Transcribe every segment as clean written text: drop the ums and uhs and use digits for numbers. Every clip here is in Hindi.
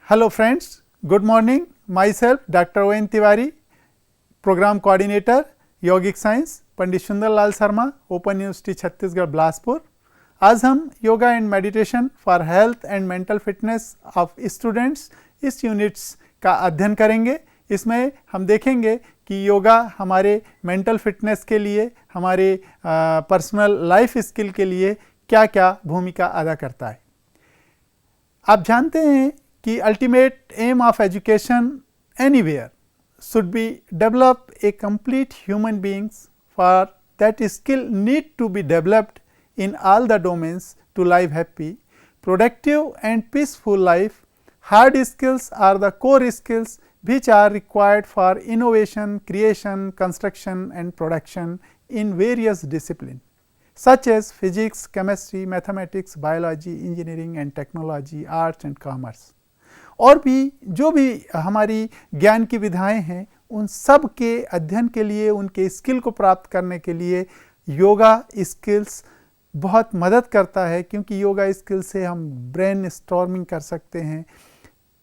Hello friends, good morning. Myself Dr. O.N. Tiwari, Program Coordinator, Yogic Science, पंडित सुंदर लाल शर्मा, ओपन यूनिवर्सिटी छत्तीसगढ़ बिलासपुर। आज हम yoga and meditation for health and mental fitness of students इस यूनिट्स का अध्ययन करेंगे। इसमें हम देखेंगे कि योगा हमारे मेंटल फिटनेस के लिए, हमारे पर्सनल लाइफ स्किल के लिए क्या क्या भूमिका अदा करता है। आप जानते हैं कि ultimate aim of education anywhere should be develop a complete human beings. For that, skill need to be developed in all the domains to live happy, productive and peaceful life. Hard skills are the core skills which are required for innovation, creation, construction and production in various disciplines such as physics, chemistry, mathematics, biology, engineering and technology, arts and commerce. और भी जो भी हमारी ज्ञान की विधाएं हैं उन सब के अध्ययन के लिए, उनके स्किल को प्राप्त करने के लिए योगा स्किल्स बहुत मदद करता है, क्योंकि योगा स्किल से हम ब्रेन स्टॉर्मिंग कर सकते हैं,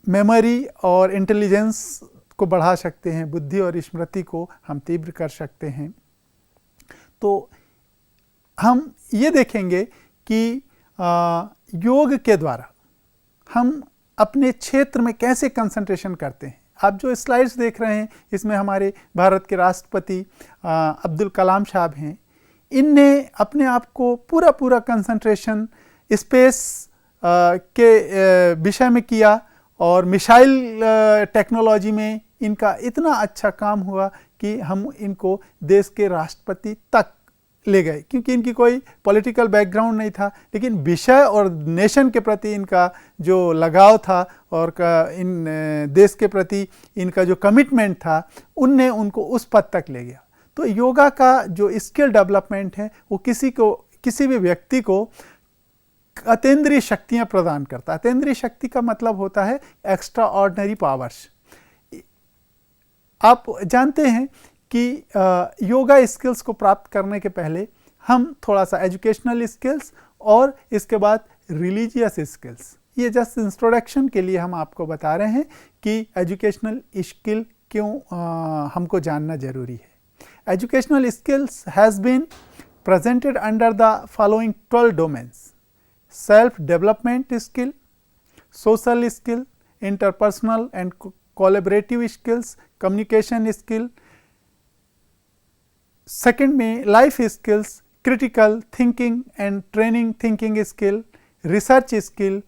मेमोरी और इंटेलिजेंस को बढ़ा सकते हैं, बुद्धि और स्मृति को हम तीव्र कर सकते हैं। तो हम ये देखेंगे कि योग के द्वारा हम अपने क्षेत्र में कैसे कंसंट्रेशन करते हैं। आप जो स्लाइड्स देख रहे हैं इसमें हमारे भारत के राष्ट्रपति अब्दुल कलाम साहब हैं। इनने अपने आप को पूरा कंसंट्रेशन स्पेस के विषय में किया और मिसाइल टेक्नोलॉजी में इनका इतना अच्छा काम हुआ कि हम इनको देश के राष्ट्रपति तक ले गए, क्योंकि इनकी कोई पॉलिटिकल बैकग्राउंड नहीं था, लेकिन विषय और नेशन के प्रति इनका जो लगाव था और इन देश के प्रति इनका जो कमिटमेंट था उनने उनको उस पद तक ले गया। तो योगा का जो स्किल डेवलपमेंट है वो किसी भी व्यक्ति को अतीन्द्रिय शक्तियाँ प्रदान करता है। अतीन्द्रिय शक्ति का मतलब होता है एक्स्ट्रा ऑर्डिनरी पावर्स। आप जानते हैं कि योगा स्किल्स को प्राप्त करने के पहले हम थोड़ा सा एजुकेशनल स्किल्स और इसके बाद रिलीजियस स्किल्स, ये जस्ट इंट्रोडक्शन के लिए हम आपको बता रहे हैं कि एजुकेशनल स्किल क्यों हमको जानना जरूरी है। Educational skills has been presented under the following 12 domains: self development skill, social skill, interpersonal and collaborative skills, communication skill. Second में life skills, critical thinking and training thinking skill, research skill,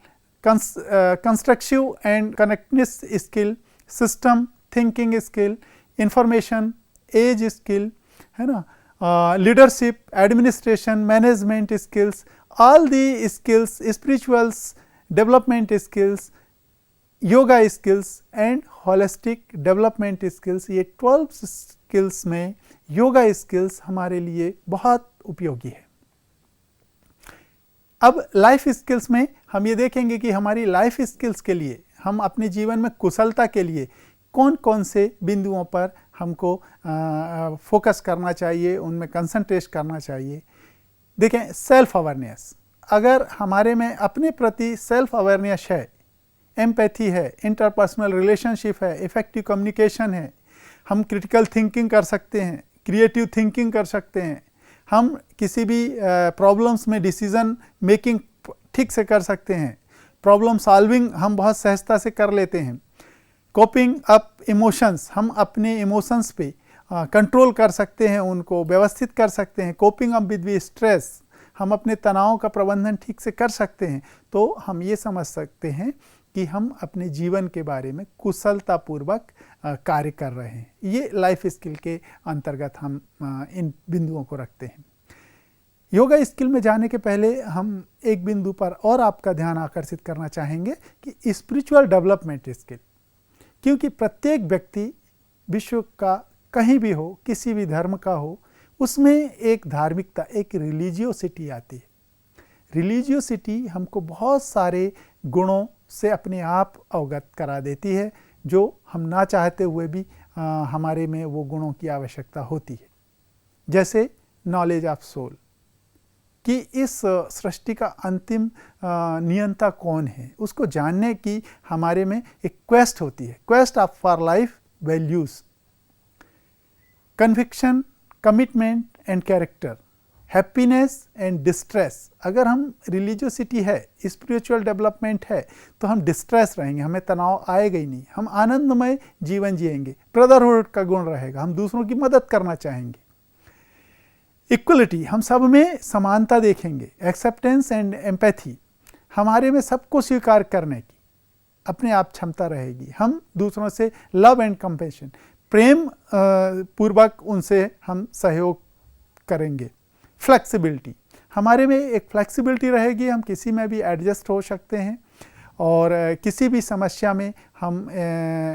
constructive and connectedness skill, system thinking skill, information age skill, है ना, leadership, administration, management skills, all the skills, spirituals development skills, yoga skills and holistic development skills. ये 12 स्किल्स में योगा स्किल्स हमारे लिए बहुत उपयोगी है। अब लाइफ स्किल्स में हम ये देखेंगे कि हमारी लाइफ स्किल्स के लिए, हम अपने जीवन में कुशलता के लिए कौन कौन से बिंदुओं पर हमको फोकस करना चाहिए, उनमें कंसंट्रेट करना चाहिए। देखें, सेल्फ अवेयरनेस, अगर हमारे में अपने प्रति सेल्फ अवेयरनेस है, एम्पैथी है, इंटरपर्सनल रिलेशनशिप है, इफेक्टिव कम्युनिकेशन है, हम क्रिटिकल थिंकिंग कर सकते हैं, क्रिएटिव थिंकिंग कर सकते हैं, हम किसी भी प्रॉब्लम्स में डिसीजन मेकिंग ठीक से कर सकते हैं, प्रॉब्लम सॉल्विंग हम बहुत सहजता से कर लेते हैं, कोपिंग अप इमोशंस, हम अपने इमोशंस पे कंट्रोल कर सकते हैं, उनको व्यवस्थित कर सकते हैं, कोपिंग अप विद स्ट्रेस, हम अपने तनाव का प्रबंधन ठीक से कर सकते हैं। तो हम ये समझ सकते हैं कि हम अपने जीवन के बारे में कुशलतापूर्वक कार्य कर रहे हैं। ये लाइफ स्किल के अंतर्गत हम इन बिंदुओं को रखते हैं। योगा स्किल में जाने के पहले हम एक बिंदु पर और आपका ध्यान आकर्षित करना चाहेंगे कि स्पिरिचुअल डेवलपमेंट स्किल, क्योंकि प्रत्येक व्यक्ति विश्व का कहीं भी हो, किसी भी धर्म का हो, उसमें एक धार्मिकता, एक रिलीजियोसिटी आती है। रिलीजियोसिटी हमको बहुत सारे गुणों से अपने आप अवगत करा देती है, जो हम ना चाहते हुए भी हमारे में वो गुणों की आवश्यकता होती है। जैसे नॉलेज ऑफ सोल, कि इस सृष्टि का अंतिम नियंता कौन है, उसको जानने की हमारे में एक क्वेस्ट होती है, quest of for life values, conviction, commitment and character, happiness and distress. अगर हम रिलीजियोसिटी है, स्पिरिचुअल डेवलपमेंट है, तो हम डिस्ट्रेस रहेंगे, हमें तनाव आएगा ही नहीं, हम आनंदमय जीवन जिएंगे, ब्रदरहुड का गुण रहेगा, हम दूसरों की मदद करना चाहेंगे। इक्वलिटी, हम सब में समानता देखेंगे। एक्सेप्टेंस एंड एम्पैथी, हमारे में सबको स्वीकार करने की अपने आप क्षमता रहेगी। हम दूसरों से लव एंड कंपैशन, प्रेम पूर्वक उनसे हम सहयोग करेंगे। फ्लेक्सिबिलिटी, हमारे में एक फ्लेक्सिबिलिटी रहेगी, हम किसी में भी एडजस्ट हो सकते हैं और किसी भी समस्या में हम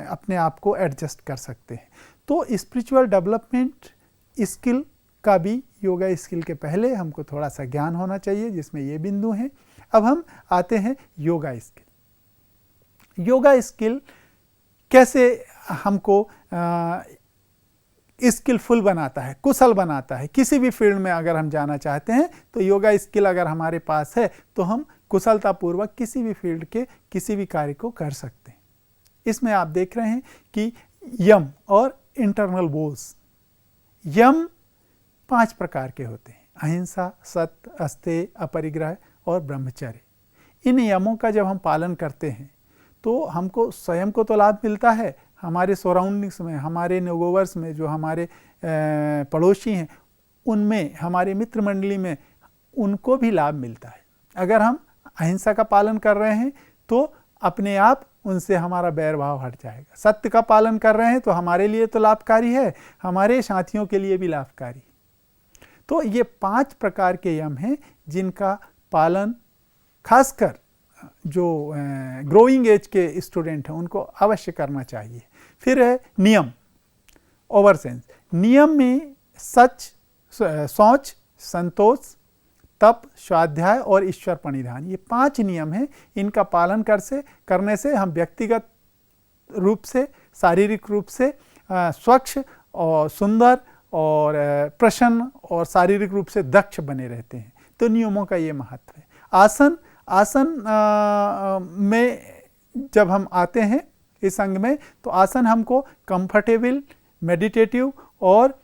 अपने आप को एडजस्ट कर सकते हैं। तो स्पिरिचुअल डेवलपमेंट स्किल का भी योगा स्किल के पहले हमको थोड़ा सा ज्ञान होना चाहिए, जिसमें ये बिंदु हैं। अब हम आते हैं योगा स्किल। योगा स्किल कैसे हमको स्किलफुल बनाता है, कुशल बनाता है। किसी भी फील्ड में अगर हम जाना चाहते हैं तो योगा स्किल अगर हमारे पास है तो हम कुशलतापूर्वक किसी भी फील्ड के किसी भी कार्य को कर सकते हैं। इसमें आप देख रहे हैं कि यम और इंटरनल वोल्स, यम 5 प्रकार के होते हैं: अहिंसा, सत्य, अस्तेय, अपरिग्रह और ब्रह्मचर्य। इन यमों का जब हम पालन करते हैं तो हमको स्वयं को तो लाभ मिलता है, हमारे सराउंडिंग्स में, हमारे नेगोवर्स में, जो हमारे पड़ोसी हैं उनमें, हमारे मित्र मंडली में, उनको भी लाभ मिलता है। अगर हम अहिंसा का पालन कर रहे हैं तो अपने आप उनसे हमारा बैर भाव हट जाएगा। सत्य का पालन कर रहे हैं तो हमारे लिए तो लाभकारी है, हमारे साथियों के लिए भी लाभकारी। तो ये 5 प्रकार के यम हैं जिनका पालन खासकर जो ग्रोइंग एज के स्टूडेंट हैं उनको अवश्य करना चाहिए। फिर है नियम, ओवरसेंस। नियम में सच, शौच, संतोष, तप, स्वाध्याय और ईश्वर प्रणिधान, ये 5 नियम हैं। इनका पालन करने से हम व्यक्तिगत रूप से, शारीरिक रूप से स्वच्छ और सुंदर और प्रसन्न और शारीरिक रूप से दक्ष बने रहते हैं। तो नियमों का ये महत्व है। आसन में जब हम आते हैं इस अंग में, तो आसन हमको कंफर्टेबल, मेडिटेटिव और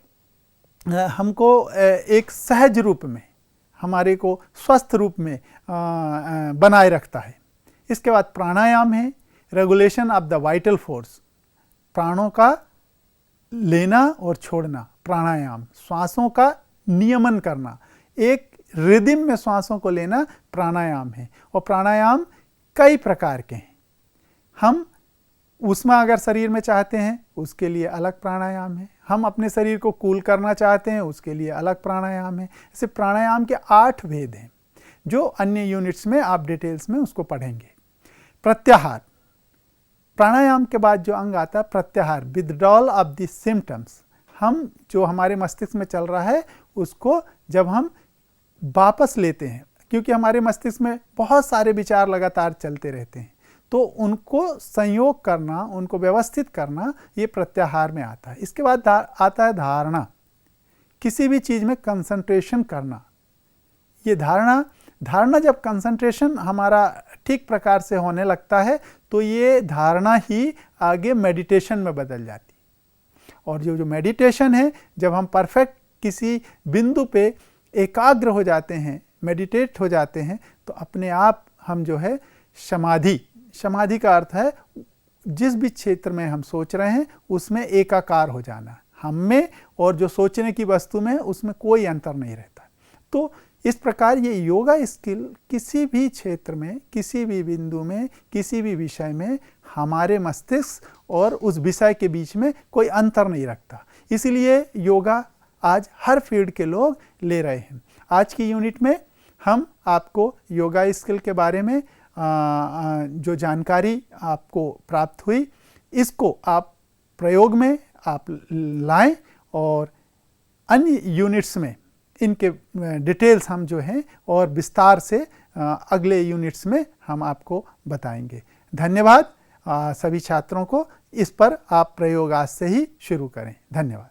हमको एक सहज रूप में, हमारे को स्वस्थ रूप में बनाए रखता है। इसके बाद प्राणायाम है, regulation of the vital force, प्राणों का लेना और छोड़ना प्राणायाम, श्वासों का नियमन करना, एक रिदम में श्वासों को लेना प्राणायाम है। और प्राणायाम कई प्रकार के हैं। हम ऊष्मा अगर शरीर में चाहते हैं उसके लिए अलग प्राणायाम है, हम अपने शरीर को कूल करना चाहते हैं उसके लिए अलग प्राणायाम है। ऐसे प्राणायाम के 8 भेद हैं जो अन्य यूनिट्स में आप डिटेल्स में उसको पढ़ेंगे। प्रत्याहार, प्राणायाम के बाद जो अंग आता है प्रत्याहार, विथड्रॉल ऑफ द सिम्टम्स। हम जो हमारे मस्तिष्क में चल रहा है उसको जब हम वापस लेते हैं, क्योंकि हमारे मस्तिष्क में बहुत सारे विचार लगातार चलते रहते हैं, तो उनको संयोग करना, उनको व्यवस्थित करना, ये प्रत्याहार में आता है। इसके बाद आता है धारणा, किसी भी चीज़ में कंसंट्रेशन करना। ये धारणा जब कंसंट्रेशन हमारा ठीक प्रकार से होने लगता है तो ये धारणा ही आगे मेडिटेशन में बदल जाती है। और जो मेडिटेशन है, जब हम परफेक्ट किसी बिंदु पे एकाग्र हो जाते हैं, मेडिटेट हो जाते हैं, तो अपने आप हम जो है समाधि का अर्थ है जिस भी क्षेत्र में हम सोच रहे हैं उसमें एकाकार हो जाना, हम में और जो सोचने की वस्तु में उसमें कोई अंतर नहीं रहता। तो इस प्रकार ये योगा स्किल किसी भी क्षेत्र में, किसी भी बिंदु में, किसी भी विषय में हमारे मस्तिष्क और उस विषय के बीच में कोई अंतर नहीं रखता। इसलिए योगा आज हर फील्ड के लोग ले रहे हैं। आज की यूनिट में हम आपको योगा स्किल के बारे में जो जानकारी आपको प्राप्त हुई, इसको आप प्रयोग में आप लाएं और अन्य यूनिट्स में इनके डिटेल्स हम जो हैं और विस्तार से अगले यूनिट्स में हम आपको बताएंगे। धन्यवाद सभी छात्रों को। इस पर आप प्रयोग आज से ही शुरू करें। धन्यवाद।